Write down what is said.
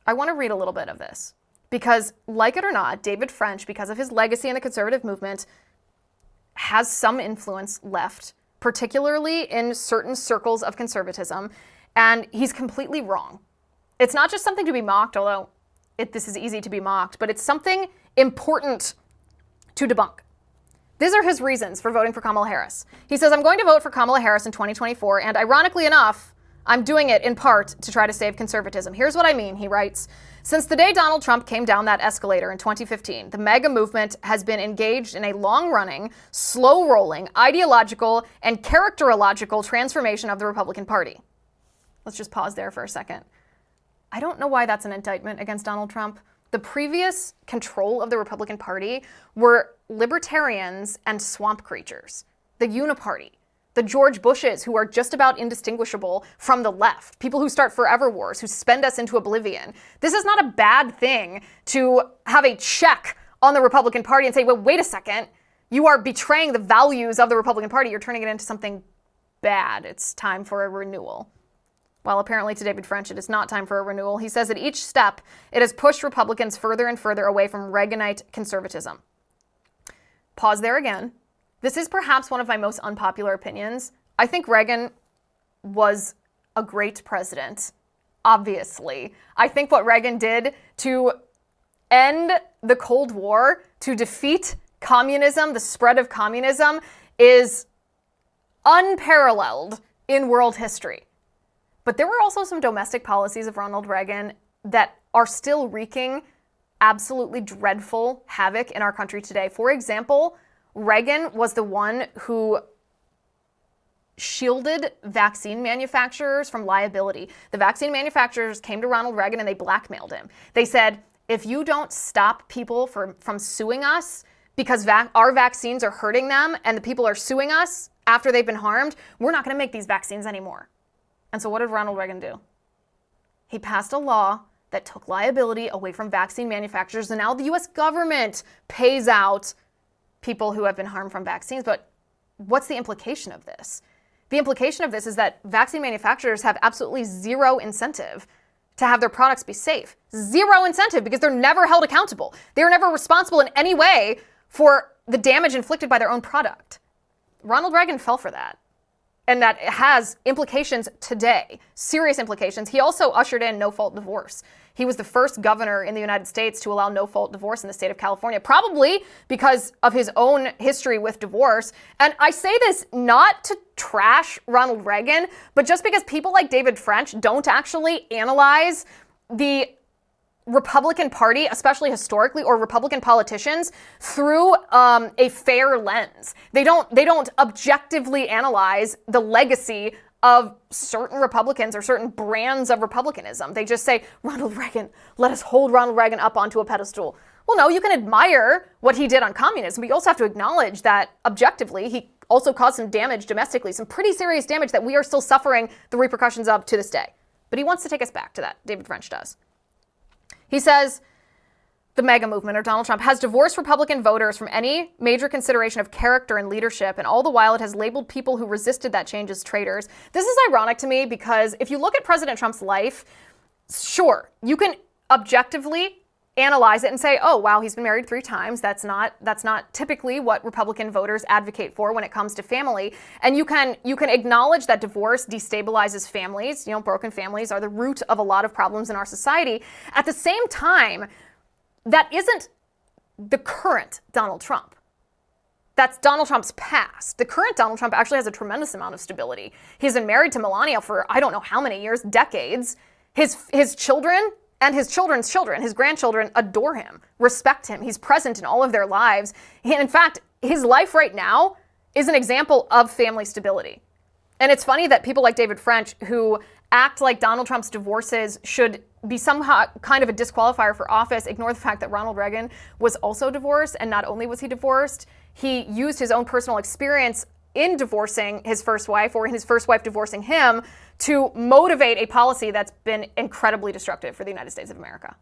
I want to read a little bit of this because, like it or not, David French, because of his legacy in the conservative movement, has some influence left, particularly in certain circles of conservatism, and he's completely wrong. It's not just something to be mocked, although this is easy to be mocked, but it's something important to debunk. These are his reasons for voting for Kamala Harris. He says, I'm going to vote for Kamala Harris in 2024, and ironically enough, I'm doing it in part to try to save conservatism. Here's what I mean, he writes. Since the day Donald Trump came down that escalator in 2015, the MAGA movement has been engaged in a long-running, slow-rolling, ideological, and characterological transformation of the Republican Party. Let's just pause there for a second. I don't know why that's an indictment against Donald Trump. The previous control of the Republican Party were libertarians and swamp creatures, the Uniparty, the George Bushes, who are just about indistinguishable from the left, people who start forever wars, who spend us into oblivion. This is not a bad thing to have a check on the Republican Party and say, well, wait a second, you are betraying the values of the Republican Party. You're turning it into something bad. It's time for a renewal. Well, apparently to David French, it is not time for a renewal. He says at each step, it has pushed Republicans further and further away from Reaganite conservatism. Pause there again. This is perhaps one of my most unpopular opinions. I think Reagan was a great president, obviously. I think what Reagan did to end the Cold War, to defeat communism, the spread of communism, is unparalleled in world history. But there were also some domestic policies of Ronald Reagan that are still wreaking absolutely dreadful havoc in our country today. For example, Reagan was the one who shielded vaccine manufacturers from liability. The vaccine manufacturers came to Ronald Reagan and they blackmailed him. They said, if you don't stop people from suing us because our vaccines are hurting them and the people are suing us after they've been harmed, we're not going to make these vaccines anymore. And so what did Ronald Reagan do? He passed a law that took liability away from vaccine manufacturers, and now the U.S. government pays out people who have been harmed from vaccines. But what's the implication of this? The implication of this is that vaccine manufacturers have absolutely zero incentive to have their products be safe. Zero incentive, because they're never held accountable. They're never responsible in any way for the damage inflicted by their own product. Ronald Reagan fell for that. And that has implications today, serious implications. He also ushered in no-fault divorce. He was the first governor in the United States to allow no-fault divorce in the state of California, probably because of his own history with divorce. And I say this not to trash Ronald Reagan, but just because people like David French don't actually analyze the Republican Party, especially historically, or Republican politicians through a fair lens. They don't objectively analyze the legacy of certain Republicans or certain brands of Republicanism. They just say, Ronald Reagan, let us hold Ronald Reagan up onto a pedestal. Well, no, you can admire what he did on communism, but you also have to acknowledge that objectively, he also caused some damage domestically, some pretty serious damage that we are still suffering the repercussions of to this day. But he wants to take us back to that, David French does. He says the MAGA movement, or Donald Trump, has divorced Republican voters from any major consideration of character and leadership, and all the while it has labeled people who resisted that change as traitors. This is ironic to me because if you look at President Trump's life, sure, you can objectively analyze it and say, oh, wow, he's been married 3 times. That's not typically what Republican voters advocate for when it comes to family. And you can acknowledge that divorce destabilizes families. You know, broken families are the root of a lot of problems in our society. At the same time, that isn't the current Donald Trump. That's Donald Trump's past. The current Donald Trump actually has a tremendous amount of stability. He's been married to Melania for I don't know how many years, decades. His children and his children's children, his grandchildren, adore him, respect him. He's present in all of their lives. And in fact, his life right now is an example of family stability. And it's funny that people like David French, who act like Donald Trump's divorces should be somehow kind of a disqualifier for office, ignore the fact that Ronald Reagan was also divorced. And not only was he divorced, he used his own personal experience in divorcing his first wife, or in his first wife divorcing him, to motivate a policy that's been incredibly destructive for the United States of America.